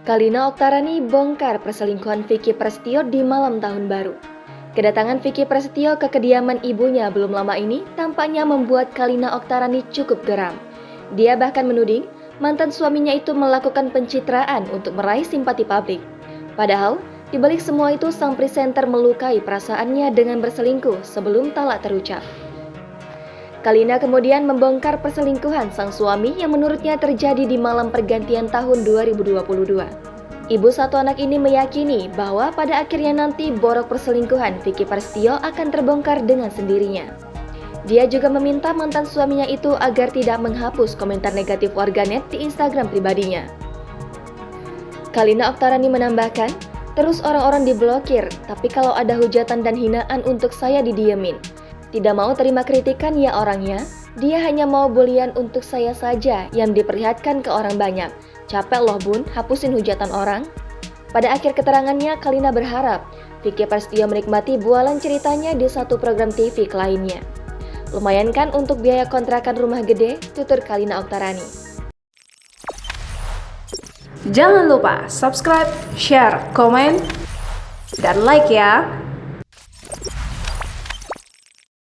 Kalina Oktarani bongkar perselingkuhan Vicky Prasetyo di malam tahun baru. Kedatangan Vicky Prasetyo ke kediaman ibunya belum lama ini tampaknya membuat Kalina Oktarani cukup geram. Dia bahkan menuding mantan suaminya itu melakukan pencitraan untuk meraih simpati publik. Padahal, di balik semua itu sang presenter melukai perasaannya dengan berselingkuh sebelum talak terucap. Kalina kemudian membongkar perselingkuhan sang suami yang menurutnya terjadi di malam pergantian tahun 2022. Ibu satu anak ini meyakini bahwa pada akhirnya nanti borok perselingkuhan Vicky Prasetyo akan terbongkar dengan sendirinya. Dia juga meminta mantan suaminya itu agar tidak menghapus komentar negatif warganet di Instagram pribadinya. Kalina Oktarani menambahkan, terus orang-orang diblokir, tapi kalau ada hujatan dan hinaan untuk saya didiemin. Tidak mau terima kritikan ya orangnya, dia hanya mau bulian untuk saya saja yang diperlihatkan ke orang banyak. Capek loh bun, hapusin hujatan orang. Pada akhir keterangannya, Kalina berharap Vicky Prasetyo menikmati bualan ceritanya di satu program TV lainnya. Lumayan kan untuk biaya kontrakan rumah gede, tutur Kalina Oktarani. Jangan lupa subscribe, share, komen, dan like ya!